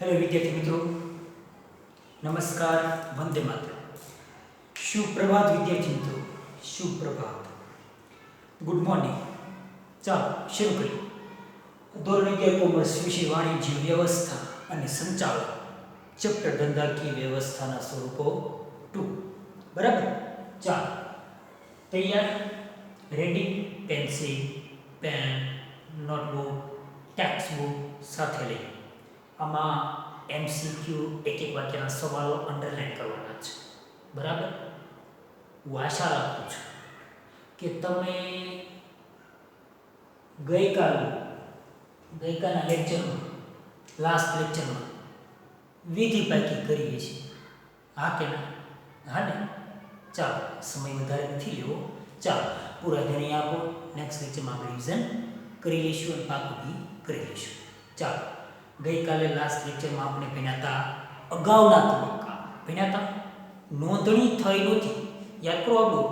Hello विद्यार्थी मित्रों, नमस्कार, वंदे मातरम। सुप्रभात विद्यार्थी मित्रों, सुप्रभात, गुड मॉर्निंग। ચાલો શરૂ કરીએ. ધોરણ 11 કોમર્સ વિષય વાણિજ્ય વ્યવસ્થા અને સંચાલન, ચેપ્ટર ધંધાકીય વ્યવસ્થાના સ્વરૂપો 2. બરાબર? ચાલો તૈયાર? Ready? Pencil, pen, notebook, textbook સાથે લઈ. આમાં એમસીક્યુ એક વાક્યના સવાલો અંડરલાઈન કરવાના છે. બરાબર? હું આશા રાખું છું કે તમે ગઈકાલના લેક્ચરમાં, લાસ્ટ લેક્ચરમાં વિધિ પાકી કરીએ છીએ. હા કે ના? હા ને? ચાલો, સમય વધારે નથી લેવો. ચાલો પૂરા ધ્યાન આપો. નેક્સ્ટ લેક્ચરમાં આપણે રિવિઝન કરી લઈશું અને પાકું બી કરી લઈશું. ચાલો, ગઈકાલે લાસ્ટ લેક્ચરમાં આપણે ભણ્યા હતા અગાઉના તબક્કા. ભણ્યા હતા નોંધણી થઈ નહોતી. યાદ કરો આપણું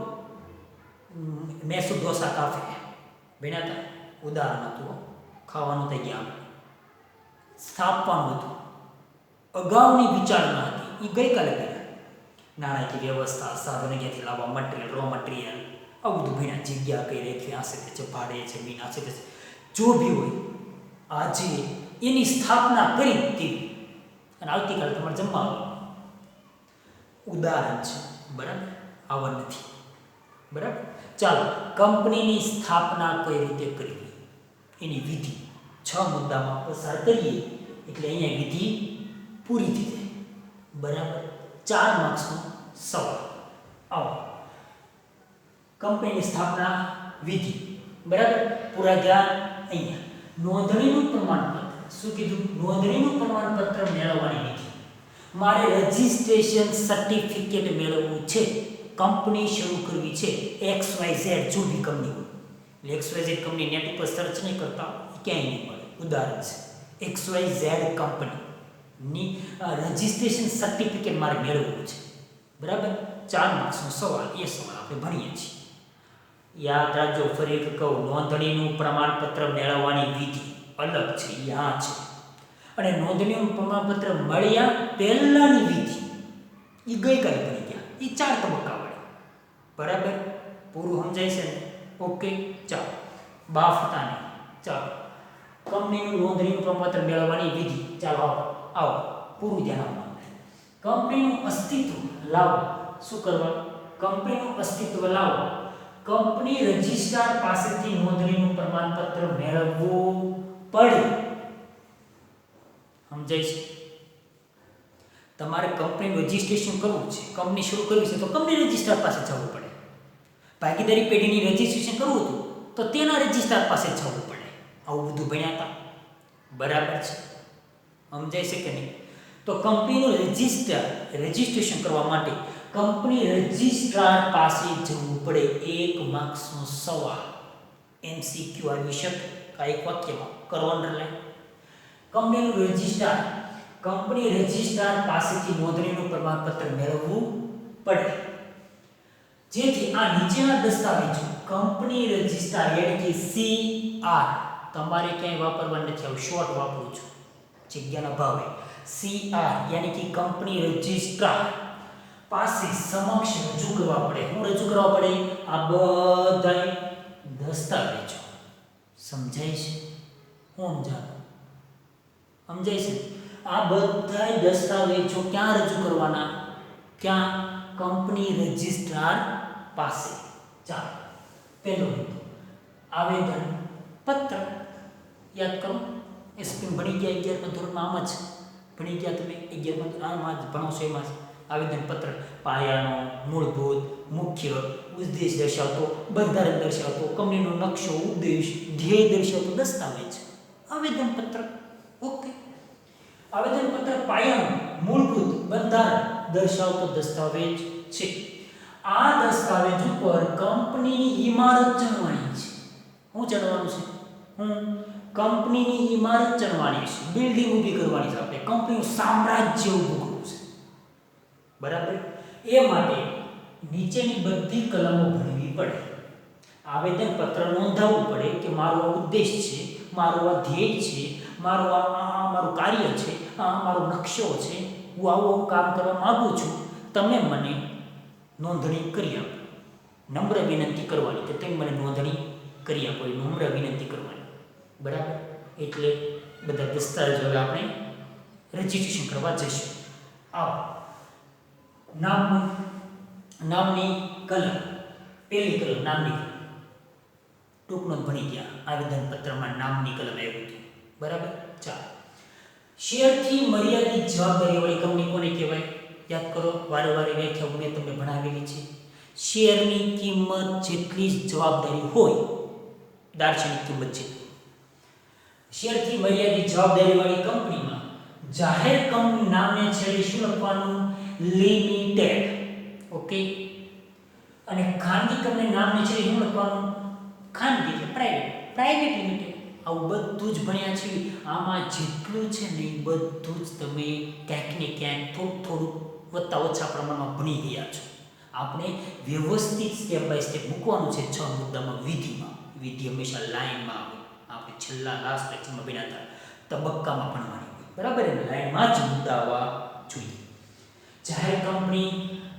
મેસુ ઢોસા કાફે ભણ્યા હતા. ઉદાહરણ હતું, ખાવાનું થઈ ગયા, સ્થાપવાનું હતું, અગાઉની વિચારણા હતી. એ ગઈકાલે ભણ્યા. નાણાકીય વ્યવસ્થા, સાધન ક્યાંથી લાવવા, મટીરિયલ, રો મટીરિયલ, આવું બધું ભણ્યા. જગ્યા કઈ રેખી આશે છે, ભાડે છે, મીન આશે છે, જો બી હોય આજે એની સ્થાપના કરી હતી અને આવતીકાલે તમારે જમવાનું ઉદાહરણ છે. બરાબર? આવા નથી. બરાબર? ચાલો, કંપનીની સ્થાપના કઈ રીતે કરવી એની વિધિ 6 મુદ્દામાં પસાર કરીએ એટલે અહીંયા વિધિ પૂરી થઈ જાય. બરાબર? 4 માર્ક્સનો સવાલ. આવો, કંપનીની સ્થાપના વિધિ. બરાબર? પૂરા ધ્યાન અહીંયા. નોંધણીનું પ્રમાણપત્ર. શું કીધું? નોંધણીનું પ્રમાણપત્ર મેળવવાની વિધિ. મારે રજિસ્ટ્રેશન સર્ટિફિકેટ મેળવવું છે, કંપની શરૂ કરવી છે, XYZ જો બી કંપની હોય. XYZ કંપની નેટ ઉપર સર્ચ નહીં કરતા, ક્યાંય નહીં મળે. ઉદાહરણ છે XYZ કંપનીની રજિસ્ટ્રેશન સર્ટિફિકેટ મારે મેળવવું છે. બરાબર? 4 માર્ક્સનો સવાલ. એ સવાલ આપણે ભણીએ છીએ. યાદ રાખજો, ફરી એક કહું, નોંધણીનું પ્રમાણપત્ર મેળવવાની વિધિ અલગ છે, યા છે. અને નોંધણીનું પ્રમાણપત્ર મળ્યા પહેલાની વિધિ એ ગઈકાલે ભણી ગયા. એ 4 તબક્કા વાળી. બરાબર? પૂરું સમજાય છે ને? ઓકે. ચાલો, બાફતા નહીં. ચાલો, કંપનીનું નોંધણીનું પ્રમાણપત્ર મેળવવાની વિધિ. ચાલો આવો પૂરું ધ્યાન આપવાનું. કંપનીનું અસ્તિત્વ લાવો. શું કરવા? કંપનીનું અસ્તિત્વ લાવો. કંપની રજિસ્ટ્રાર પાસેથી નોંધણીનું પ્રમાણપત્ર મેળવવું પડે. સમજાય છે? તમારે કંપનીનું રજિસ્ટ્રેશન કરવું છે, કંપની શરૂ કરવી છે, તો કંપની રજિસ્ટ્રાર પાસે જવું પડે. ભાગીદારી પેઢીની રજિસ્ટ્રેશન કરવું હતું તો તેના રજિસ્ટ્રાર પાસે જવું પડે. આવું બધું ભણ્યા હતા. બરાબર છે? સમજાય છે કે નહીં? તો કંપનીનું રજિસ્ટ્રેશન કરવા માટે કંપની રજિસ્ટ્રાર પાસે જવું પડે. 1 માર્ક્સનો સવાલ એમસીક્યુ આવી શકે. એક વાક્યમાં કરો અંડરલાઈન. કંપની રજિસ્ટ્રાર પાસેથી નોંધણીનું પ્રમાણપત્ર મેળવવું પડે. જેથી આ નીચેના દસ્તાવેજો કંપની રજિસ્ટ્રાર એટલે કે CR, તમારે ક્યાંય વાપરવા નથી, આવું શોર્ટ વાપરું છું જગ્યાના ભાવે. CR યાની કે કંપની રજિસ્ટ્રાર પાસે સમક્ષ રજૂ કરવા પડે. શું રજૂ કરવા પડે? આ બધા દસ્તાવેજો. સમજાય છે? હું સમજાય છે? આ બધા દસ્તાવેજો ક્યાં રજૂ કરવાના? ક્યાં? કંપની રજિસ્ટ્રાર પાસે. ચાલો, પહેલો મુદ્દો આવેદન પત્ર. યાદ કરો, એસપી ભણી ગયા 11મા ધોરણમાં. આમ જ ભણી ગયા તમે 11મા, આમાં જ ભણો છો. એમાં આવેદન પત્ર પાયાનો, મૂળભૂત, મુખ્ય, ઉદ્દેશ દર્શાવતો, બંધારણ દર્શાવતો, કંપનીનો નકશો, ઉદ્દેશ, ધ્યેય દર્શાવતો દસ્તાવેજ આવેદન પત્ર. ઓકે. આવેદન પત્ર પાયાનો, મૂળભૂત, બંધારણ દર્શાવતો દસ્તાવેજ છે. આ દસ્તાવેજ ઉપર કંપનીની ઇમારત ચણવાની છે. શું ચણવાનું છે? કંપનીની ઇમારત ચણવાની છે. બિલ્ડિંગ ઊભી કરવાની છે. આપણે કંપનીનું સામ્રાજ્ય ઊભું કરવું છે. બરાબર? એ માટે નીચેની બધી કલમો ભણવી પડે. આવેદન પત્ર નોંધાવવું પડે કે મારો ઉદ્દેશ છે, મારો આ ધ્યેય છે, મારું કાર્ય છે, મારો નકશો છે, હું આવું કામ કરવા માગું છું, તમે મને નોંધણી કરી આપો. નમ્ર વિનંતી કરવાની કે તમે મને નોંધણી કરી આપો, એ નમ્ર વિનંતી કરવાની. બરાબર. એટલે બધા દસ્તાવેજો હવે આપણે રજીસ્ટ્રેશન કરવા જઈશું. આવો નામની કલમ, પહેલી કલમ નામની કલમ. ટૂંકનો ભણી ગયા. આવેદનપત્રમાં નામની કલમ આવ્યું હતું. બરાબર. ચાલો. શેરથી મર્યાદિત જવાબદારીવાળી કંપની કોને કહેવાય? યાદ કરો, વારે વારે વ્યાખ્યા મેં તમને ભણાવેલી છે. શેરની કિંમત જેટલી જ જવાબદારી હોય, દાર્શનિક કિંમત છે. શેરથી મર્યાદિત જવાબદારીવાળી કંપનીમાં જાહેર કંપની નામને છેડે શું લખવાનું? લિમિટેડ. ઓકે. અને ખાનગી કંપની નામને છેડે શું લખવાનું? ખાનગી એટલે પ્રાઇવેટ લિમિટેડ. આવું બધું જ ભણ્યા છે. આમાં જેટલું છે ને એ બધું જ તમે ક્યાંક ને ક્યાંક થોડું વત્તા ઓછા પ્રમાણમાં ભણી ગયા છો. આપણે વ્યવસ્થિત સ્ટેપ બાય સ્ટેપ મૂકવાનું છે 6 મુદ્દામાં. વિધિ હંમેશા લાઈનમાં આવે. આપણે છેલ્લા લાસ્ટ લેક્ચરમાં ભણ્યા હતા તબક્કામાં ભણવાની હોય. બરાબર. એને લાઈનમાં જ મુદ્દા આવવા જોઈએ. જાહેર કંપની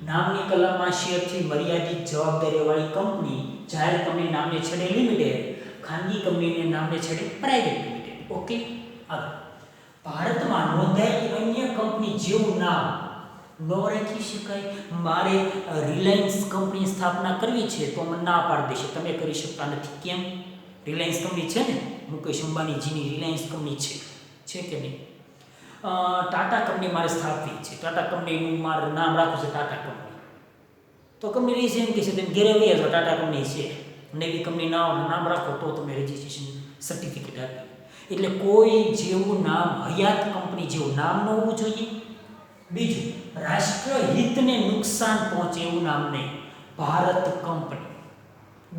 નામની કલમમાં શેરથી મર્યાદિત જવાબદારીવાળી કંપની, જાહેર કંપની નામને છેડે લિમિટેડ, ખાનગી કંપનીને નામને છેડે પ્રાઇવેટ લિમિટેડ. ઓકે. આગળ. ભારતમાં નોંધાયેલી અન્ય કંપની જેવું નામ ન રાખી શકાય. મારે રિલાયન્સ કંપની સ્થાપના કરવી છે તો મને ના પાડી દેશે, તમે કરી શકતા નથી. કેમ? રિલાયન્સ કંપની છે ને, મુકેશ અંબાણીજીની રિલાયન્સ કંપની છે કે નહીં? ટાટા કંપની મારે સ્થાપવી છે, ટાટા કંપનીનું મારે નામ રાખવું છે ટાટા કંપની, તો કંપની રહી છે એમ કે છે તેમ ઘેરે વહી જાઓ, ટાટા કંપની છે. નવી કંપની નામ રાખો તો તમે રજિસ્ટ્રેશન સર્ટિફિકેટ આપી. એટલે કોઈ જેવું નામ, હયાત કંપની જેવું નામ ન હોવું જોઈએ. બીજું, રાષ્ટ્રહિતને નુકસાન પહોંચે એવું નામ નહીં. Bharat company,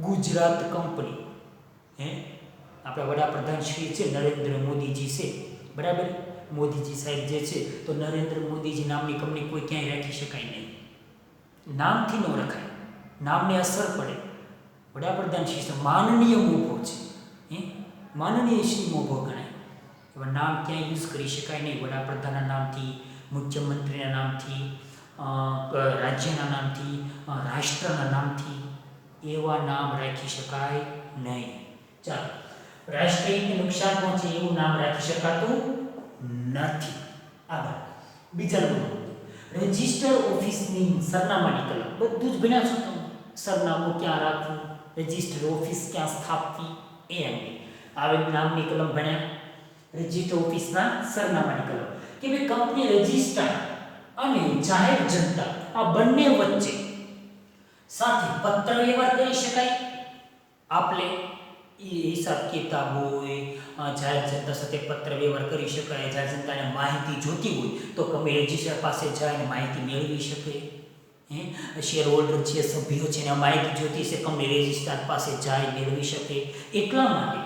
Gujarat company. આપણા વડાપ્રધાન શ્રી છે નરેન્દ્ર મોદીજી છે. બરાબર. મોદીજી સાહેબ જે છે, તો નરેન્દ્ર મોદીજી નામની કંપની કોઈ ક્યાંય રાખી શકાય નહીં. નામથી ન રખાય, નામને અસર પડે. વડાપ્રધાન શ્રી માનનીય મોભો છે, માનનીય શ્રી મોભો ગણાય. એવા નામ ક્યાંય યુઝ કરી શકાય નહીં. વડાપ્રધાનના નામથી, મુખ્યમંત્રીના નામથી, રાજ્યના નામથી, રાષ્ટ્રના નામથી એવા નામ રાખી શકાય નહીં. ચાલો. રાષ્ટ્રહિતને નુકસાન પહોંચે એવું નામ રાખી શકાતું નથી. આગળ. બીજા નંબર, રજિસ્ટર ઓફિસની સરનામાની કલમ. બધું જ ભણ્યા છો તમે. સરનામું ક્યાં રાખવું, રજિસ્ટર ઓફિસ ક્યાં સ્થાપવી, એ અંગે આવેલ નામની કલમ ભણ્યા. રજિસ્ટર ઓફિસના સરનામાની કલમ કે ભાઈ કંપની રજિસ્ટર અને જાહેર જનતા આ બંને વચ્ચે સાથે પત્ર વ્યવહાર કરી શકાય. આપણે હિસાબ કિતાબ હોય, જાહેર જનતા સાથે પત્ર વ્યવહાર કરી શકાય. જાહેર જનતાને માહિતી જોતી હોય તો કંપની રજિસ્ટર પાસે જઈને માહિતી મેળવી શકે. શેર હોલ્ડર છે, સભ્યો છે, એને માહિતી જોતી છે, કંપની રજિસ્ટર પાસે જાય મેળવી શકે. એટલા માટે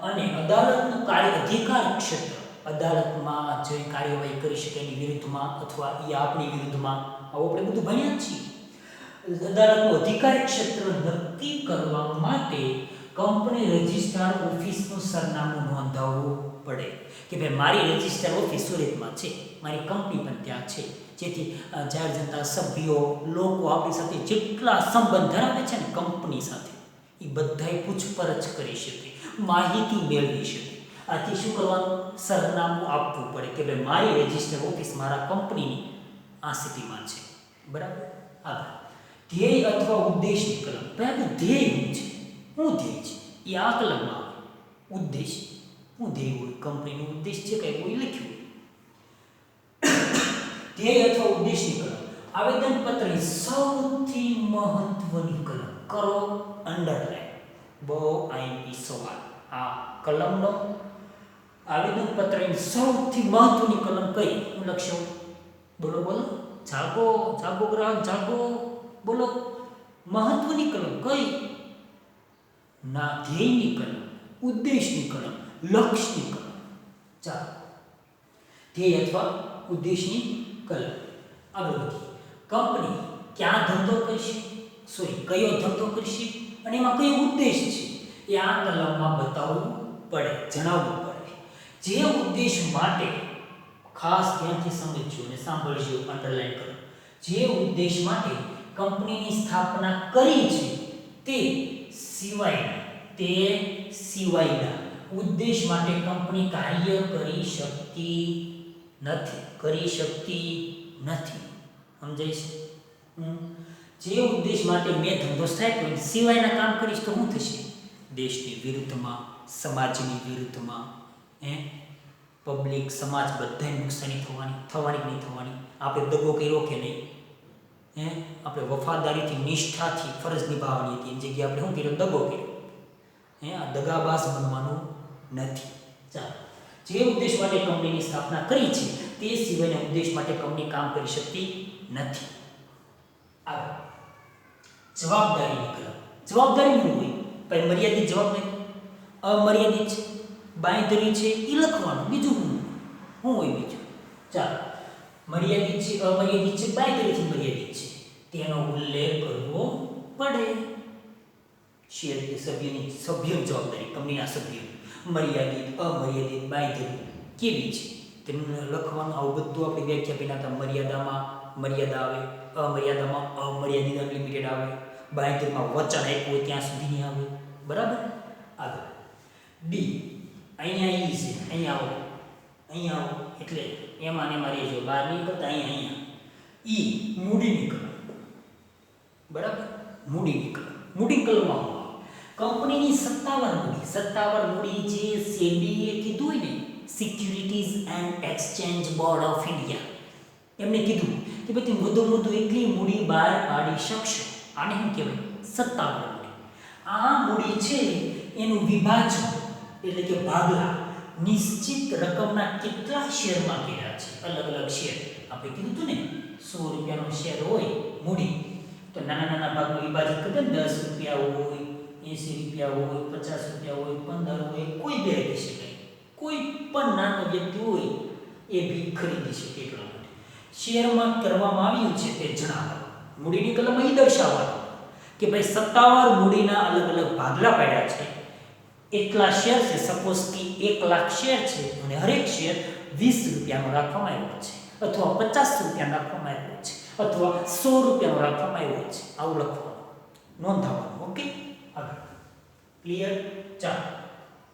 અને અદાલતનું કાર્ય અધિકાર ક્ષેત્ર, અદાલતમાં જે કાર્યવાહી કરી શકે એની વિરુદ્ધમાં અથવા એ આપણી વિરુદ્ધમાં, આવું આપણે બધું ભણ્યા જ છીએ. અદાલતનું અધિકારી ક્ષેત્ર નક્કી કરવા માટે કંપની રજિસ્ટ્રાર ઓફિસનું સરનામું નોંધાવવું પડે કે ભાઈ મારી રજિસ્ટર ઓફિસ સુરતમાં છે, મારી કંપની પણ ત્યાં છે, જેથી જાહેર જનતા, સભ્યો, લોકો આપણી સાથે જેટલા સંબંધ ધરાવે છે ને કંપની સાથે, એ બધાએ પૂછપરછ કરી શકે, માહિતી મેળવી શકે. આથી શું કરવાનું? સરનામું આપવું પડે કે ભાઈ મારી રજિસ્ટર ઓફિસ મારા કંપનીની આ સિટીમાં છે. બરાબર. આગળ. ધ્યેય અથવા ઉદ્દેશની કલમ. બરાબર. ધ્યેય શું છે? શું ધ્યેય છે એ આ કલમમાં આવે. ઉદ્દેશ શું ધ્યેય હોય? કંપનીનો ઉદ્દેશ છે કંઈ કોઈ લખ્યું. ધ્યેય અથવા ઉદ્દેશની કલમ આવેદનપત્રની સૌથી મહત્વની કલમ. કરો અંડરલાઈન. બહુ આઈએમપી સવાલ. આ કલમનો આવેદનપત્રની સૌથી મહત્વની કલમ કઈ? હું લખશો. બોલો બોલો. જાગો જાગો ગ્રાહક જાગો. બોલો. મહત્વની કલમ કઈ? ના ધ્યેયની કલમ, ઉદ્દેશની કલમ, લક્ષ્યની કલમ. ચાલો. ધ્યેય અથવા ઉદ્દેશની કલમ. આગળ વધીએ. કંપની ક્યાં ધંધો કરશે, કયો ધંધો કરશે અને એમાં કયો ઉદ્દેશ છે એ આ કલમમાં બતાવવું પડે, જણાવવું પડે. જે ઉદ્દેશ માટે ખાસ ધ્યાનથી સમજજો અને સાંભળજો, અંડરલાઈન કરો. જે ઉદ્દેશ માટે કંપનીની સ્થાપના કરી છે તે સિવાયના ઉદ્દેશ માટે કંપની કાર્ય કરી શકતી નથી. સમજાય છે? જે ઉદ્દેશ માટે મેં ધંધો સ્થાપ્યો સિવાયના કામ કરીશ તો શું થશે? દેશની વિરુદ્ધમાં, સમાજની વિરુદ્ધમાં, પબ્લિક, સમાજ બધાને નુકસાની થવાની નહીં થવાની. આપણે દગો કર્યો કે નહીં? આપણે વફાદારીથી, નિષ્ઠાથી ફરજ નિભાવવાની હતી, એની જગ્યાએ આપણે શું કર્યો? દગો કર્યો. આ દગાબાજ બનવાનું નથી. ચાલો, જે ઉદ્દેશ માટે કંપનીની સ્થાપના કરી છે તે સિવાયના ઉદ્દેશ માટે કંપની કામ કરી શકતી નથી. આગળ, જવાબદારીની કલમ. જવાબદારી શું હોય? ભાઈ મર્યાદિત જવાબદારી, અમર્યાદિત છે, બાંયધરી છે, એ લખવાનું. બીજું શું હોય? બીજું ચાલો, મર્યાદિત છે, અમર્યાદિત છે, બાંયધરીથી મર્યાદિત છે, તેનો ઉલ્લેખ કરવો પડે. સભ્યની જવાબદારી, કંપનીના સભ્યો મર્યાદિત, અમર્યાદિત, બાંયધરી કેવી છે તેનું લખવાનું. આવું બધું આપણે વ્યાખ્યા પીનાતા મર્યાદામાં મર્યાદા આવે, અમર્યાદામાં અમર્યાદિત અનલિમિટેડ આવે, બાંયધરીમાં વચન આપ્યું હોય ત્યાં સુધીની આવે. બરાબર? આગળ ડી. અહીંયા ઈ છે, અહીંયા આવો એટલે એમાં ને એમાં રહેજો, બહાર નહીં કરતા. અહીંયા ઈ મૂડીની કલમ. બરાબર? મૂડીની કલમ. મૂડી કલમમાં કંપનીની સત્તાવાર મૂડી જે સેબીએ કીધું હોય ને, securities and exchange board of India, એમને કીધું કે ભાઈ વધુ એટલી મૂડી બહાર પાડી શકશો. આને શું કહેવાય? સત્તાવાર મૂડી. આ મૂડી છે એનું વિભાજન એટલે કે ભાગલા નિશ્ચિત રકમના કેટલા શેરમાં કર્યા છે. અલગ અલગ શેર આપણે કીધું હતું ને, 100 રૂપિયાનો શેર હોય મૂડી, તો નાના ભાગમાં વિભાજિત કરે. 10 રૂપિયા હોય, 80 રૂપિયા હોય, 50 રૂપિયા હોય, 15 હોય, કોઈ બે રહી શકાય. કોઈ પણ નાનો વ્યક્તિ હોય એ બી ખરીદી શકે. એટલા માટે શેરમાં કરવામાં આવ્યું છે તે જણાવવાનું. મૂડીની કલમમાં એ દર્શાવવાનું કે ભાઈ સત્તાવાર મૂડીના અલગ અલગ ભાગલા પાડ્યા છે. એટલા શેર છે, સપોઝ કે 1 લાખ શેર છે અને હરેક શેર 20 રૂપિયાનો રાખવામાં આવ્યો છે, અથવા 50 રૂપિયા રાખવામાં આવ્યો છે, અથવા 100 રૂપિયાનો રાખવામાં આવ્યો છે. આવું લખવાનું, નોંધાવવાનું. ઓકે, આગળ ક્લિયર? ચાલો,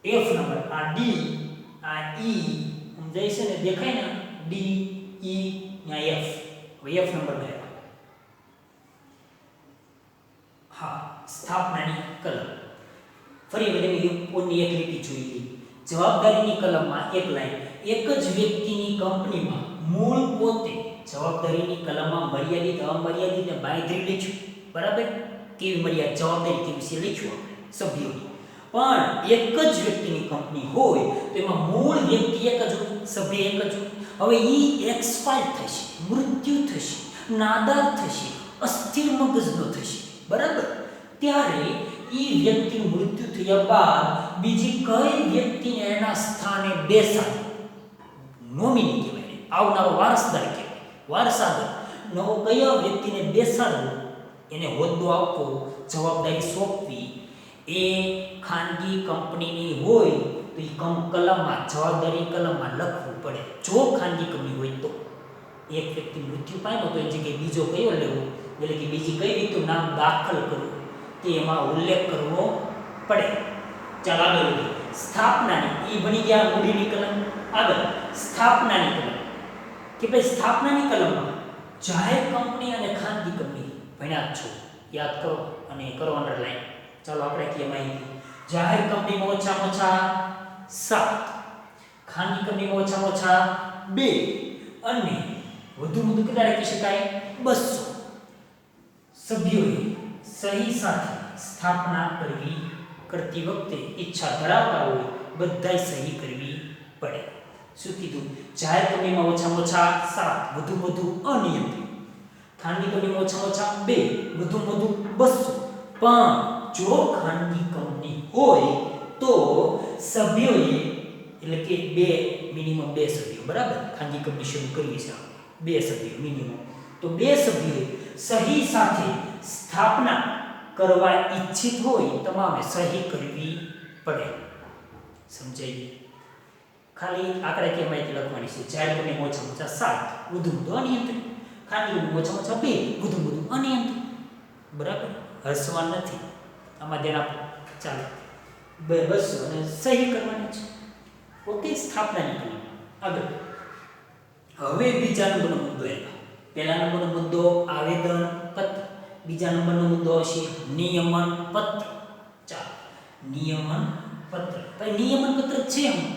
એફ નંબર. આ ડી, આ ઈ સમજાય છે ને? દેખાય ને? ડી, ઈ, ત્યાં એફ. હવે એફ નંબર ગયા. હા, સ્થાપનાની કલમ. ફરી ઓની એક લીટી જોઈએ. જવાબદારીની કલમમાં એક લાઈન. એક જ વ્યક્તિની કંપનીમાં મૂળ પોતે જવાબદારીની કલમમાં મર્યાદિત, અમર્યાદિત ને બાંયધરી લખ્યું. બરાબર? કેવી મર્યાદિત જવાબદારી કેવી છે લખ્યું સભ્યોની. પણ એક જ વ્યક્તિની કંપની હોય તો એમાં મૂળ વ્યક્તિ એક જ હોય, સભ્ય એક જ હોય. હવે ઈ એક્સપાયર થશે, મૃત્યુ થશે, નાદાર થશે, અસ્થિર મગજનો થશે. બરાબર? ત્યારે ઈ વ્યક્તિનું મૃત્યુ થયા બાદ બીજી કઈ વ્યક્તિને એના સ્થાને બેસાડે, નોમિની કહેવાય, આવનારો વારસદાર કહેવાય, વારસાદાર. નવો કયા વ્યક્તિને બેસાડવો, એને હોદ્દો આપવો, જવાબદારી સોંપવી, એ ખાનગી કંપનીની હોય તો એ કલમમાં, જવાબદારી કલમમાં લખવું પડે. જો ખાનગી કંપની હોય તો એક વ્યક્તિ મૃત્યુ પામ્યો તો એ જગ્યાએ બીજો કયો લેવો, એટલે કે બીજી કઈ વ્યક્તિનું નામ દાખલ કરવું તે એમાં ઉલ્લેખ કરવો પડે. ચાલો આગળ વધીએ. સ્થાપનાની, એ બની ગયા મૂડીની કલમ. આગળ સ્થાપનાની કલમ કે ભાઈ સ્થાપનાની કલમમાં જાહેર કંપની અને ખાનગી કંપની ભણ્યા છો, યાદ કરો અને કરો અંડરલાઈન. ચાલો આપણે કહીએ માહિતી. જાહેર કંપનીમાં ઓછામાં ઓછા 7, ખાનગી કંપનીમાં ઓછામાં ઓછા 2 અને વધુ કેટલા રાખી શકાય? 200 સભ્યોએ સહી સાથે સ્થાપના કરતી વખતે ઈચ્છા ધરાવતા હોય બધાય સહી કરવી પડે. શું કીધું? જાહેર કંપનીમાં ઓછામાં ઓછા 7, વધુ અનિયંત્રિત. ખાનગી કંપનીમાં ઓછામાં ઓછા 2, વધુ 200. પણ જો ખાનગી કંપની હોય તો સભ્યોએ, એટલે કે મિનિમમ 2 સભ્યો. બરાબર? ખાનગી કંપની શરૂ કરવી છે, 2 સભ્યો મિનિમમ. તો 2 સભ્યોએ સહી સાથે સ્થાપના કરવા ઈચ્છિત હોય તમામે સહી કરવી પડે. સમજાઈ ગયું? ખાલી આંકડાકીય માહિતી લખવાની છે. જાહેર બંને ઓછામાં ઓછા 7, વધુમાં વધુ અનિયંત્રિત. ખાનગી બંને ઓછામાં ઓછા 2, વધુમાં વધુ અનિયંત્રિત. બરાબર? હસવાનું નથી, આમાં ધ્યાન આપો. ચાલો બસ અને સહી કરવાની છે. ઓકે, સ્થાપનાની કલમ. આગળ હવે બીજા નંબરનો મુદ્દો આવ્યો. પહેલા નંબરનો મુદ્દો આવેદન પત્ર, બીજા નંબરનો મુદ્દો હશે નિયમન પત્ર. ચાલો નિયમન પત્ર. ભાઈ નિયમન પત્ર છે શું?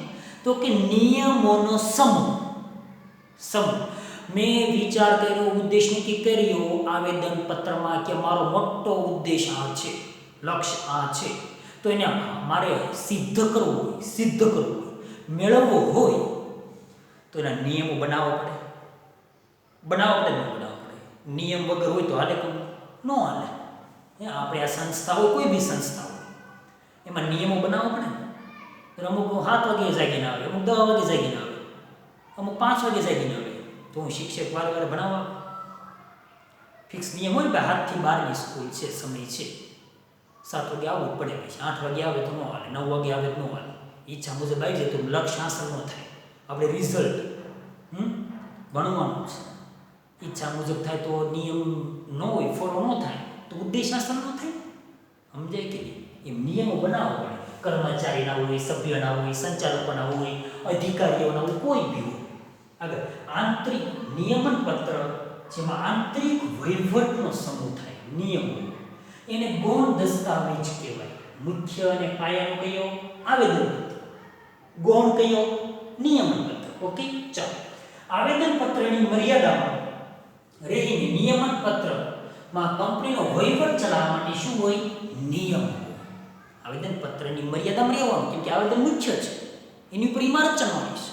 તો કે નિયમોનો સમૂહ. મેં વિચાર કર્યો, ઉદ્દેશ નક્કી કર્યો આવેદન પત્રમાં કે મારો મોટો ઉદ્દેશ આ છે, લક્ષ્ય આ છે, તો એને મારે સિદ્ધ કરવું હોય, મેળવવો હોય તો એના નિયમો બનાવવા પડે. નિયમ વગર હોય તો હાલે ન હાલે. આપણે આ સંસ્થા હોય, કોઈ બી સંસ્થા હોય, એમાં નિયમો બનાવવા પડે ને. અમુક 7 વાગે જાગીને આવે, અમુક 10 વાગે જાગીને આવે, અમુક 5 વાગે જાગીને આવે, તો હું શિક્ષક વાર ભણાવવા ફિક્સ નિયમ હોય ને, 7 થી 12 ની સ્કૂલ છે, સમય છે, 7 વાગે આવવું પડે, પછી 8 વાગે આવે તો ન હાલે, 9 વાગે આવે તો ન હાલે. ઈચ્છા મુજબ આવી જાય તો લક્ષ્ય હાંસલ ન થાય. આપણે રિઝલ્ટ ભણવાનું છે, ઈચ્છા મુજબ થાય તો નિયમ ન હોય, ફોલો ન થાય તો ઉદ્દેશ હાંસલ ન થાય. સમજાય કે નહીં? એમ નિયમો બનાવવા પડે. કર્મચારીના હોય, સભ્યના હોય, સંચાલકોના હોય, અધિકારીઓના હોય, કોઈ બી હોય. આગળ આંતરિક નિયમન પત્ર, જેમાં આંતરિક વહીવટનો સમૂહ થાય, નિયમો, એને ગૌણ દસ્તાવેજ કહેવાય. મુખ્ય અને પાયાનો કયો? આવેદનપત્ર. ગૌણ કયો? નિયમન પત્ર. ઓકે, ચાલો આવેદન પત્રની મર્યાદામાં રહીને નિયમન પત્રમાં કંપનીનો વહીવટ ચલાવવા માટે શું હોય? નિયમ. આવેદન પત્રની મર્યાદામાં રહેવાનું, કેમ કે આવેદન મુખ્ય છે, એની ઉપર ઇમારત ચલાવવાની છે,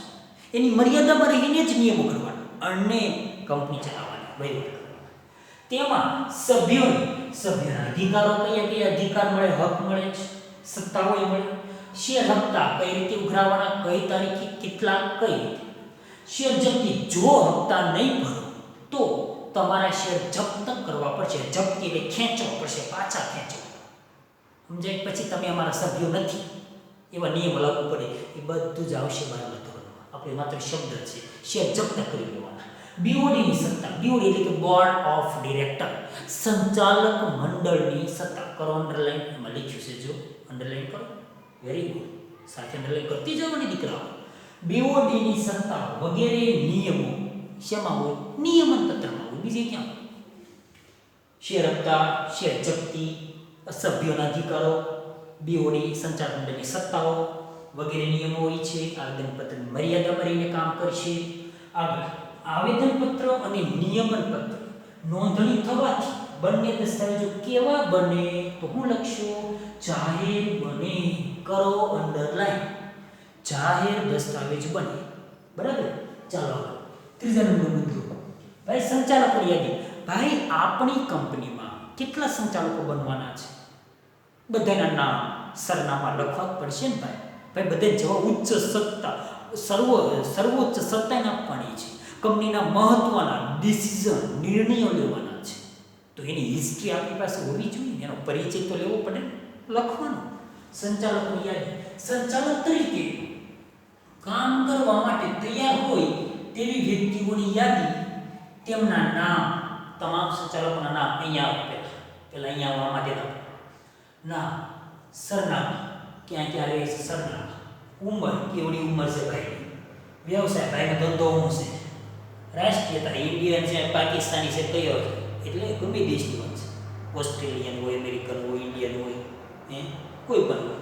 એની મર્યાદામાં રહીને જ નિયમો કરવાના અને કંપની ચલાવવાની, વહીવટ કરવાનો. તેમાં સભ્યના અધિકારો કયા અધિકાર મળે, હક મળે છે, સત્તાઓ મળે. શેર હપ્તા કઈ રીતે ઉઘરાવવાના, કઈ તારીખે કેટલા, કઈ રીતે. શેર જપ્તી, જો હપ્તા નહીં ભરો તો તમારા શેર જપ્ત કરવા પડશે. જપ્તી એટલે ખેંચવા પડશે, પાછા ખેંચવા. સમજાય? પછી તમે અમારા સભ્યો નથી, એવા નિયમો લાગુ પડે. એ બધું જ આવશે 12મા ધોરણમાં. આપણે માત્ર શબ્દ છે, શેર જપ્ત કરી લેવાના. બીઓડીની સત્તા, બીઓડી એટલે કે બોર્ડ ઓફ ડિરેક્ટર, સંચાલક મંડળની સત્તા. કરો અંડરલાઈન, એમાં લખ્યું છે, જો અંડરલાઈન કરો. વેરી ગુડ, સાથે અંડરલાઈન કરતી જવાની દીકરાઓ. બીઓડીની સત્તા વગેરે નિયમો શેમાં હોય? નિયમન પત્રમાં હોય. બીજે ક્યાં? શેર હપ્તા, શેર જપ્તી, સભ્યોના અધિકારો, બીઓડી સંચાલક મંડળની સત્તાઓ વગેરે નિયમો હોય છે. આવેદનપત્રની મર્યાદામાં રહીને કામ કરશે. આગળ આવેદનપત્ર અને નિયમન પત્ર નોંધણી થવાથી બંને દસ્તાવેજો કેવા બને? તો હું લખશો જાહેર બને. કરો અંડરલાઈન, જાહેર દસ્તાવેજ બને. બરાબર? ચાલો ત્રીજા નંબરનો મુદ્દો, ભાઈ સંચાલકોની યાદી. ભાઈ આપણી કંપનીમાં કેટલા સંચાલકો બનવાના છે? બધાના નામ સરનામા લખવા પડશે ને ભાઈ. બધે જવા ઉચ્ચ સત્તા, સર્વોચ્ચ સત્તાને આપવાની છે. કંપનીના મહત્વના ડિસિઝન, નિર્ણયો લેવાના છે, તો એની હિસ્ટ્રી આપણી પાસે હોવી જોઈએ, એનો પરિચય તો લેવો પડે, લખવાનો. સંચાલકોની યાદી, સંચાલક તરીકે કામ કરવા માટે તૈયાર હોય તેવી વ્યક્તિઓની યાદી, તેમના નામ, તમામ સંચાલકોના નામ અહીંયા આવે. પહેલા અહીંયા આવવા માટે નામ, સરનામા, ક્યાં ક્યાં રહે છે સરનામા, ઉંમર, કેવડી ઉંમર છે ભાઈ, વ્યવસાય, ભાઈનો ધંધો શું છે, રાષ્ટ્રીયતા, ઇન્ડિયન છે, પાકિસ્તાની છે, કયો છે, એટલે ગમે દેશની વાત છે, ઓસ્ટ્રેલિયન હોય, અમેરિકન હોય, ઇન્ડિયન હોય, કોઈ પણ હોય.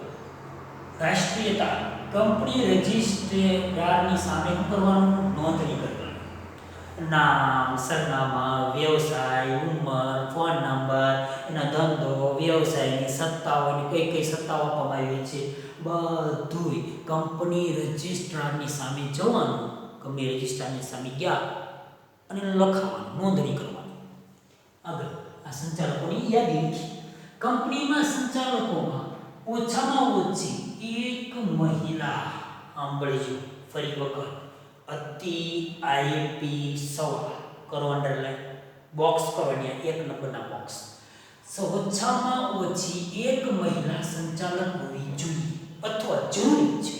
રાષ્ટ્રીયતા, કંપની રજિસ્ટ્રારની સામે શું કરવાનું? નોંધણી કરવાની. નામ, સરનામા, વ્યવસાય, ઉંમર, ફોન નંબર, એના ધંધો, વ્યવસાયની સત્તાઓની કઈ કઈ સત્તાઓ આપવામાં આવી છે, બધું કંપની રજિસ્ટ્રારની સામે જવાનું. કંપની રજિસ્ટ્રારની સામે ગયા અને લખાવાનું, નોંધણી કરવાની. આગળ આ સંચાલકોની યાદી લખી. કંપનીમાં સંચાલકોમાં ઓછામાં ઓછી એક મહિલા, સાંભળજો ફરી વખત, અતિ આઈપી સવાલ કરો અંડરલાઈન, બોક્સ કરો, અહીંયા 1 નંબરના બોક્સ. ઓછામાં ઓછી એક મહિલા સંચાલક હોવી જોઈએ અથવા જરૂરી છે.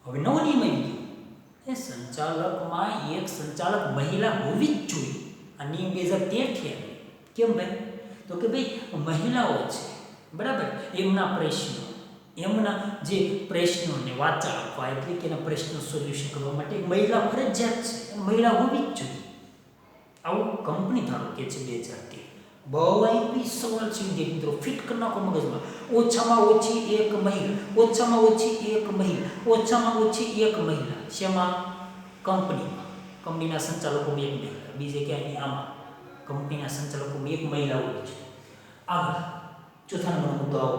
હવે નવો નિયમ આવી ગયો એ સંચાલકમાં એક સંચાલક મહિલા હોવી જ જોઈએ. આ નિયમ 2013 થી આવ્યો. કેમ ભાઈ? તો કે ભાઈ મહિલાઓ છે બરાબર, એમના જે પ્રશ્નોને વાચા આપવા એટલે કે એના પ્રશ્નો સોલ્યુશન કરવા માટે એક મહિલા ફરજિયાત છે, મહિલા હોવી જ જોઈએ. આવું કંપની ધારો કે છે 2013. બહુ આઈપી સવાલ છે વિદ્યાર્થી મિત્રો, ફિટ કરી નાખો મગજમાં. ઓછામાં ઓછી એક મહિલા, ઓછામાં ઓછી એક મહિલા, ઓછામાં ઓછી એક મહિલા. શેમાં? કંપનીમાં. કંપનીના સંચાલકોમાં એક મહિલા, બીજે ક્યાંય આમાં કંપનીના સંચાલકોમાં એક મહિલા હોય છે. આગળ ચોથા નંબરનો મુદ્દો આવો,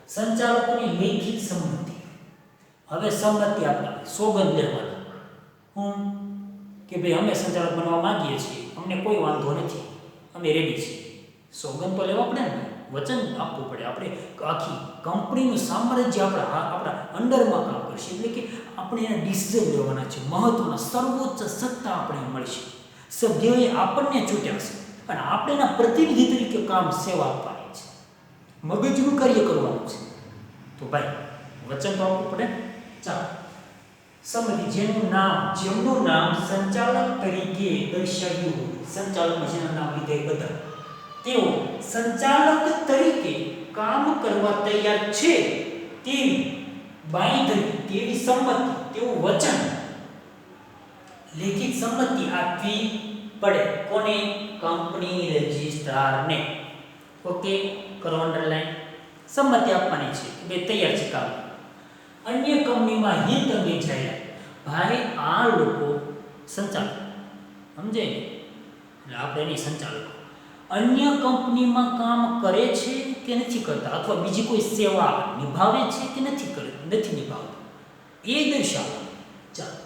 સંચાલકોની લેખિત સંમતિ. હવે સંમતિ આપવાની, સોગંદ લેવાના. કે ભાઈ અમે સંચાલક બનવા માંગીએ છીએ, અમને કોઈ વાંધો નથી, અમે રેડી છીએ. સોગંદ તો લેવા પડે ને, વચન આપવું પડે. આપણે આખી કંપનીનું સામ્રાજ્ય આપણા અંડરમાં કામ કરશે, એટલે કે આપણે એના ડિસિઝન લેવાના છે. મહત્વના સર્વોચ્ચ સત્તા આપણે મળશે. સભ્યોએ આપણને ચૂંટ્યા છે અને આપણે એના પ્રતિનિધિ તરીકે કામ સેવા આપવાની છે, મગજનું કાર્ય કરવાનું છે. તો ભાઈ વચન તો આપવું પડે. ચાલો સમજી, જેમનું નામ સંચાલક તરીકે દર્શાવ્યું હોય, સંચાલકમાં જેના નામ લીધે બધા, તેઓ સંચાલક તરીકે કામ કરવા તૈયાર છે તેવી બાંયધરી, તેવી સંમતિ, તેવું વચન, લેખિત સંમતિ આપવી પડે. કોને? કંપની રજિસ્ટ્રારને. ઓકે, કરો અંડરલાઈન. સંમતિ આપવાની છે કે તૈયાર છે કામ. અન્ય કંપનીમાં હિત અંગે જાહેરાત. ભાઈ આ લોકો સંચાલક સમજે ને, એટલે આપણે એની સંચાલકો અન્ય કંપનીમાં કામ કરે છે કે નથી કરતા, અથવા બીજી કોઈ સેવા નિભાવે છે કે નથી નિભાવતા, એ દર્શાવો. ચાલો,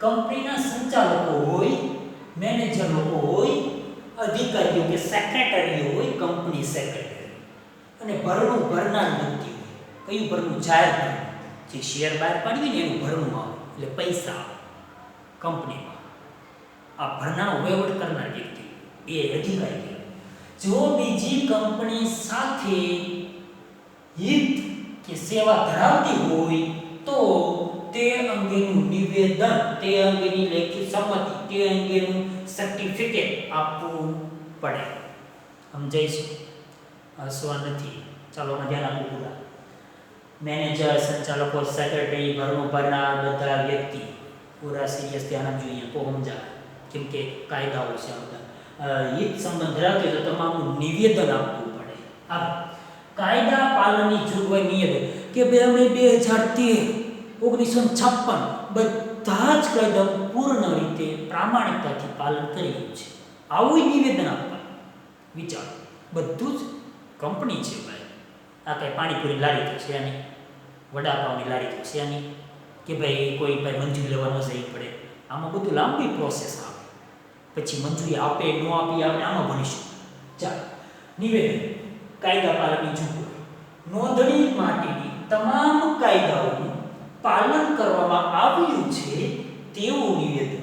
કંપનીના સંચાલકો હોય, મેનેજર લોકો હોય, અધિકારીઓ કે સેક્રેટરીઓ હોય, કંપની સેક્રેટરી, અને ભરણું ભરનાર વ્યક્તિ હોય. કયું ભરણું? જાહેર ભરણું. જે શેર બહાર પાડવી ને એનું ભરણું આવે, એટલે પૈસા આવે કંપનીમાં. આ ભરનારો વહીવટ કરનાર વ્યક્તિ એ અધિકારી. જો બીજી કંપની સાથે હિત કે સેવા ધરાવતી હોય તો તે અંગેનું નિવેદન, તે અંગેની લેખિત સંમતિ, તે અંગેનું સર્ટિફિકેટ આપવું પડે. સમજાય છે? હસવા નથી. ચાલો ધ્યાન આપવું પૂરા. મેનેજર, સંચાલકો, સેક્રેટરી, ભરણું ભરનાર બધા વ્યક્તિ પૂરા સિરિયસ ધ્યાન આપજો અહીંયા, તો સમજાય. કેમ કે કાયદાઓ છે બધા. હિત સંબંધ ધરાવતી તો તમામનું નિવેદન આપવું પડે. આ કાયદા પાલનની જોગવાઈ નિવેદન કે બે અમે 1956 બધા જ કાયદાનું પૂર્ણ રીતે પ્રામાણિકતાથી પાલન કર્યું છે. આવું નિવેદન આપવાનું. વિચારો, બધું જ કંપની છે ભાઈ. આ કઈ પાણીપુરી લારી તો છે નહીં, વડાપાવની લારી તો છે નહીં કે ભાઈ કોઈ ભાઈ મંજૂરી લેવા ન જવી પડે. આમાં બધું લાંબી પ્રોસેસ આવે, પછી મંજૂરી આપે ન આપી આપણે આમાં ભણીશું. ચાલો, નિવેદન કાયદા પાલનની જોગવાઈ. નોંધણી માટેની તમામ કાયદાઓનું પાલન કરવામાં આવ્યું છે તેવું નિવેદન.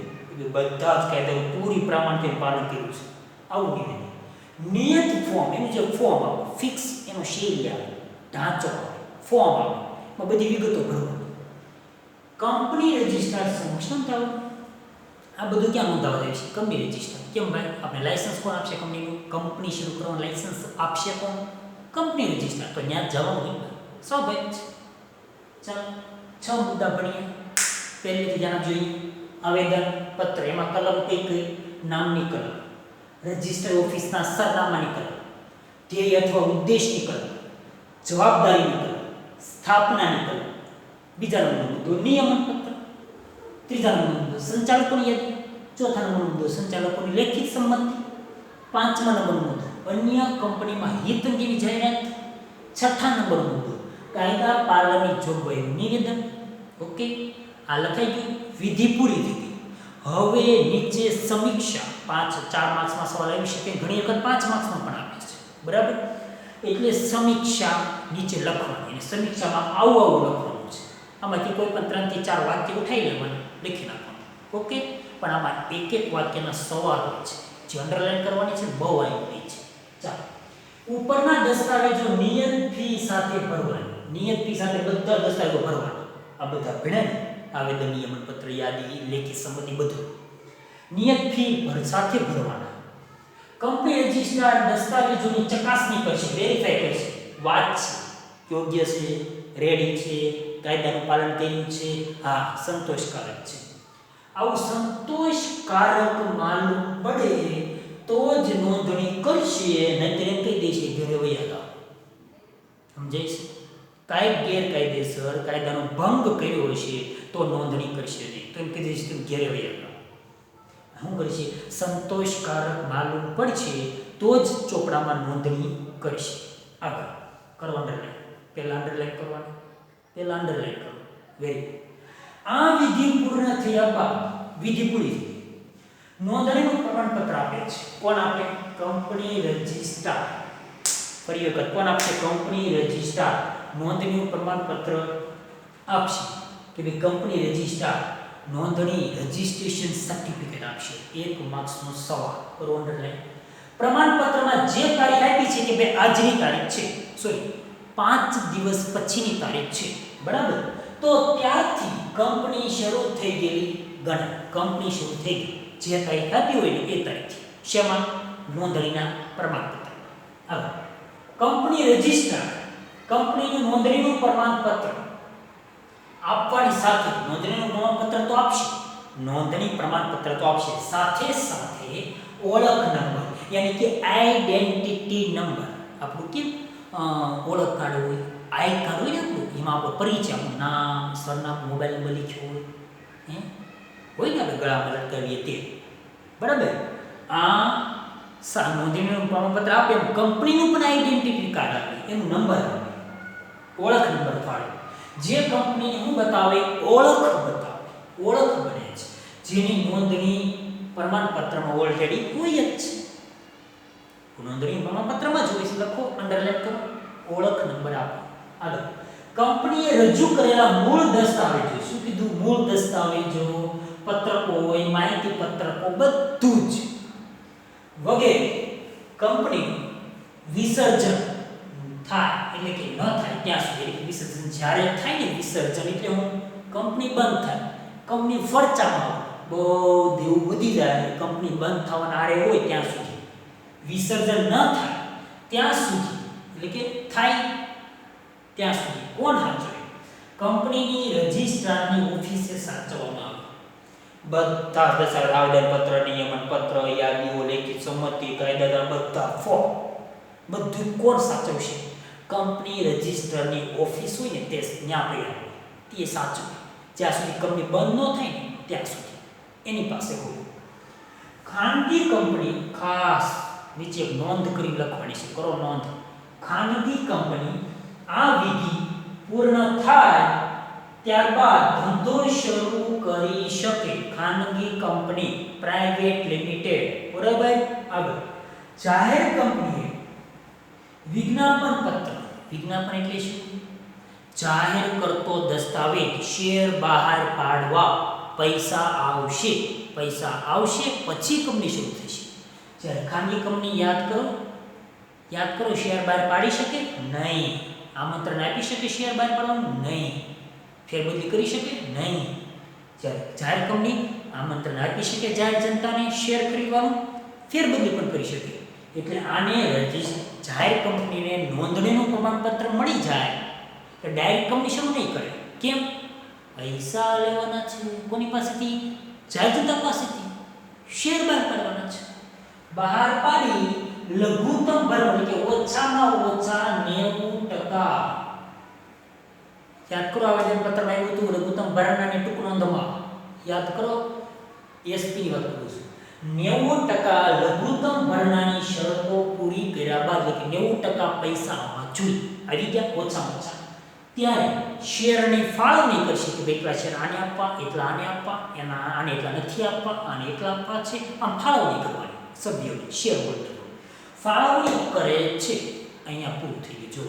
બધા જ કાયદાઓ પૂરી પ્રામાણિકતાથી પાલન કર્યું છે, આવું નિવેદન. નિયત ફોર્મ, એનું જે ફોર્મ આવે ફિક્સ, એનો શેરી આવે, ઢાંચો આવે, ફોર્મ આવે, એમાં બધી વિગતો ભરવાની. કંપની રજિસ્ટ્રાર સમક્ષ નોંધાવું. આ બધું ક્યાં નોંધાવા જાય છે? Company register. કેમ ભાઈ? આપણે લાયસન્સ કોણ આપશે? કંપનીનું. કંપની શરૂ કરવાનું લાયસન્સ આપશે કોણ? Company register. તો ત્યાં જવાનું હોય ને, સ્વાભાવિક છે. ચાલો 6 મુદ્દા ભણીએ. પહેલેથી ધ્યાન આપજો. આવેદન પત્ર, એમાં કલમ કઈ? નામની કલમ, રજિસ્ટર ઓફિસના સરનામાની કલમ, ધ્યેય અથવા ઉદ્દેશની કલમ, જવાબદારીની કલમ, સ્થાપનાની કલમ. બીજા નંબરનો મુદ્દો નિયમન પત્ર. ત્રીજા નંબરનો મુદ્દો સંચાલકોની યાદી. ચોથા નંબરનો મુદ્દો સંચાલકોની લેખિત સંમતિ. પાંચમા નંબરનો મુદ્દો અન્ય કંપનીમાં હિત અંગેની જાહેરાત. છઠ્ઠા નંબરનો મુદ્દો કાયદા પાલનની જોગવાઈનું નિવેદન. ઓકે, આ લખાઈ ગયું. વિધિ પૂરી થઈ ગઈ. હવે નીચે સમીક્ષા. 4 માર્ક્સમાં સવાલ આવી શકે, ઘણી વખત 5 માર્ક્સમાં પણ આવે છે, બરાબર? એટલે સમીક્ષા નીચે લખવાની, અને સમીક્ષામાં આવું લખવાનું છે. આમાંથી કોઈ પણ 3 થી 4 વાક્ય ઉઠાઈ લેવાનું, લખી નાખવાનું. ઓકે, પણ આમાં એક વાક્યના સવાલ હોય છે, જે અંડરલાઈન કરવાની છે, બહુ આવી છે. ચાલો, ઉપરના દસ્તાવેજો નિયત ફી સાથે ભરવાના. નિયત ફી સાથે બધા દસ્તાવેજો ભરવાના. આ બધા ભણ્યા ને, આવેદન, નિયમન પત્ર, યાદી, લેખિત સંમતિ બધું નિયત ફી સાથે ભરવાના. કંપની રજિસ્ટ્રાર દસ્તાવેજોની ચકાસણી કરશે, વેરીફાઈ કરશે, વાંચશે, યોગ્ય છે, રેડી છે, કાયદાનું પાલન કર્યું છે, હા સંતોષકારક છે. આવું સંતોષકારક માલુમ પડે તો જ નોંધણી કરશે, નહીંતર એમ કહી દેશે ઘરે વયા જાઓ. સમજાય છે? કાંઈ ગેરકાયદેસર કાયદાનો ભંગ કર્યો હશે તો નોંધણી કરશે નહીં, તો એમ કહી દેશે તમે ઘરે વયા જાઓ. શું કરશે? સંતોષકારક માલુમ પડશે તો જ ચોપડામાં નોંધણી કરશે. આગળ કરો અંડરલાઈન, પહેલા અંડરલાઈન કરવાનું, પહેલા અંડરલાઈન કરો. Very good. આ વિધિ પૂર્ણ થયા બાદ, વિધિ પૂરી થઈ, નોંધણીનું પ્રમાણપત્ર આપે છે. કોણ આપે? Company registrar. ફરી વખત કોણ આપશે? કંપની રજિસ્ટ્રાર નોંધણીનું પ્રમાણપત્ર આપશે કે ભાઈ કંપની રજિસ્ટ્રાર નોંધણી રજિસ્ટ્રેશન સર્ટિફિકેટ આપશે. 1 માર્ક્સનો સવાલ. કરો અંડરલાઈન. પ્રમાણપત્રમાં જે તારીખ આપી છે કે ભાઈ આજની તારીખ છે, સોરી 5 દિવસ પછીની તારીખ છે, બરાબર, તો ત્યારથી કંપની શરૂ થઈ ગયેલી ગણાય. કંપની શરૂ થઈ ગઈ જે તારીખ આપી હોય ને એ તારીખથી. શેમાં? નોંધણીના પ્રમાણપત્ર. હવે કંપની રજિસ્ટ્રાર કંપનીનું નોંધણીનું પ્રમાણપત્ર આપવાની સાથે નોંધણીનું પ્રમાણપત્ર તો આપશે, નોંધણી પ્રમાણપત્ર તો આપશે, સાથે સાથે ઓળખ નંબર યાની કે આઈડેન્ટિટી નંબર, આપણું કેમ ઓળખ કાર્ડ હોય, આઈ કાર્ડ હોય ને આપણું, એમાં આપણો પરિચય, આપણું નામ, સરનામું, મોબાઈલ નંબર લખ્યો હોય, હોય ને આપણે ગળામાં લટકાવીએ તે, બરાબર. આ નોંધણીનું પ્રમાણપત્ર આપે એમ કંપનીનું પણ આઈડેન્ટિટી કાર્ડ આપે, એનું નંબર આપે, ઓળખ નંબર ફાળે. જે કંપનીને હું બતાવે? ઓળખ બતાવે, ઓળખ બને છે, જેની નોંધણી પ્રમાણપત્રમાં ઓલરેડી હોય જ છે. નોંધણી પ્રમાણપત્રમાં જ હોય છે, લખો, અંડરલાઈન કરો, ઓળખ નંબર આપો. આગળ કંપનીએ રજૂ કરેલા મૂળ દસ્તાવેજો, શું કીધું? મૂળ દસ્તાવેજો, પત્રકો હોય, માહિતી પત્રકો, બધું જ વગેરે કંપની વિસર્જન થાય એટલે કે ન થાય ત્યાં સુધી, એટલે વિસર્જન જ્યારે થાય ને, વિસર્જન એટલે હું કંપની બંધ થાય, કંપની ફરચામાં બહુ દેવું વધી જાય, કંપની બંધ થવાના આરે હોય ત્યાં સુધી, વિસર્જન ન થાય ત્યાં સુધી, એટલે કે થાય ત્યાં સુધી કોણ સાચવે? કંપનીની રજિસ્ટ્રારની ઓફિસે સાચવવામાં આવે. બધા દસ્તાવેજ, આવેદનપત્ર, નિયમન પત્ર, યાદીઓ, લેખિત સંમતિ, કાયદાદાર બધા ફોર્મ બધું કોણ સાચવશે? કંપની રજિસ્ટ્રારની ઓફિસ હોય ને તે ત્યાં પડ્યા હોય, તે સાચવે જ્યાં સુધી કંપની બંધ ન થાય ને ત્યાં સુધી એની પાસે હોય. ખાનગી કંપની, ખાસ નીચે નોંધ કરી લખવાની છે, કરો નોંધ. ખાનગી કંપની આ વિધિ પૂર્ણ થાય ત્યારબાદ ધંધો શરૂ કરી શકે. ખાનગી કંપની, પ્રાઇવેટ લિમિટેડ, બરાબર. આગળ જાહેર કંપનીએ વિજ્ઞાપન પત્ર, વિજ્ઞાપન એટલે શું? જાહેર કરતો દસ્તાવેજ, શેર બહાર પાડવા પૈસા આવશે, પૈસા આવશે પછી કંપની શરૂ થશે. જ્યારે ખાનગી કંપની યાદ કરો, શેર બહાર પાડી શકે નહીં, આમંત્રણ આપી શકે શેર બહાર પાડવાનું નહીં, ફેરબદલી કરી શકે નહીં. જ્યારે જાહેર કંપની આમંત્રણ આપી શકે જાહેર જનતાને શેર ખરીદવાનું, ફેરબદલી પણ કરી શકે. એટલે આને જાહેર કંપનીને નોંધણીનું પ્રમાણપત્ર મળી જાય તો ડાયરેક્ટ કંપની શરૂ નહીં કરે. કેમ? પૈસા લેવાના છે કોની પાસેથી? જાહેર જનતા પાસેથી. શેર બહાર પાડવાના છે, બહાર પાડી લઘુત્તમ ભરવું એટલે ઓછામાં ઓછા 90%. યાદ કરો, આવેદન પત્રમાં આવ્યું હતું લઘુત્તમ ભરણાની ટૂંક નોંધમાં, યાદ કરો, એસપી ની વાત કરું છું. 90% લઘુત્તમ ભરણાની શરતો પૂરી કર્યા બાદ, એટલે 90% પૈસા આવવા જોઈએ, આવી ગયા ઓછામાં ઓછા. ત્યારે શેરની ફાળવણી કરશે કે એટલા શેર આને આપવા, એટલા આને આપવા, એના આને એટલા નથી આપવા, આને એટલા આપવા છે, આમ ફાળવણી કરવાની સભ્યોની, શેર હોલ્ડર ફાળવણી કરે છે. અહીંયા પૂરું થઈ ગયું. જો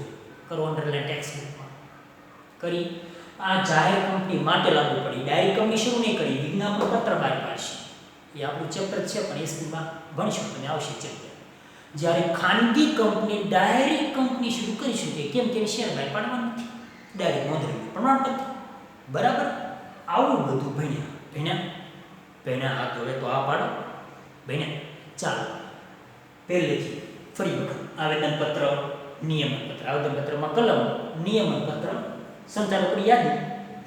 કરો અંડરલાઈન, ટેક્સ બુકમાં કરી. આ જાહેર કંપની માટે લાગુ પડી, ડાયરેક્ટ કંપની શરૂ નહીં કરી, વિજ્ઞાપન પત્ર બહાર પાડશે. એ આપણું ચેપ્ટર છે પણ એસપીમાં ભણશો તમે, આવશે ચેપ્ટર. જ્યારે ખાનગી કંપની ડાયરેક્ટ કંપની શરૂ કરી શકે, કેમ કે શેર બહાર પાડવા નથી, ડાયરેક્ટ નોંધણી પ્રમાણપત્ર બરાબર, આવું બધું ભણ્યા હા તો હવે તો આ પાડો ભણ્યા. ચાલો પહેલેથી ફરી વખત આવેદનપત્ર, નિયમનપત્ર. આવેદનપત્રમાં કલમ, નિયમનપત્ર સંચાલકોની યાદી,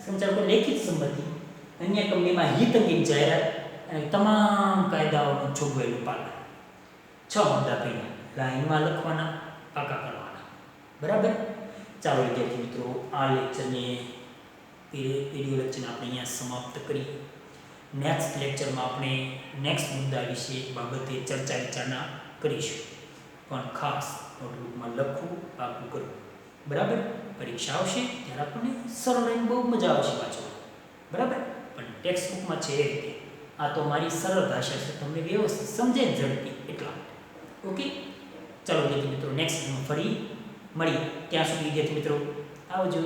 સંચાલકો લેખિત સંમતિ, અન્ય કંપનીમાં હિત અંગેની જાહેરાત અને તમામ કાયદાઓનું જોગવાઈનું પાલન. 6 મુદ્દા ભણ્યા. લાઈનમાં લખવાના, પાકા કરવાના. બરાબર. ચાલો વિદ્યાર્થી મિત્રો, આ લેક્ચરને વિડિયો લેક્ચરને આપણે અહીંયા સમાપ્ત કરી. નેક્સ્ટ લેક્ચરમાં આપણે નેક્સ્ટ મુદ્દા વિશે બાબતે ચર્ચા વિચારણા કરીશું. પણ ખાસ નોટબુકમાં લખવું, પાકું કરવું. બરાબર. પરીક્ષા આવશે ત્યારે આપણને સરળ અને બહુ મજા આવશે વાંચવા. બરાબર. પણ ટેક્સ્ટ બુકમાં છે એ રીતે. આ તો મારી સરળ ભાષા છે, તમને વ્યવસ્થિત સમજે ઝડપી એટલા માટે. ઓકે. ચાલો વિદ્યાર્થી મિત્રો, નેક્સ્ટ ફરી મળીએ. ત્યાં સુધી વિદ્યાર્થી મિત્રો આવજો.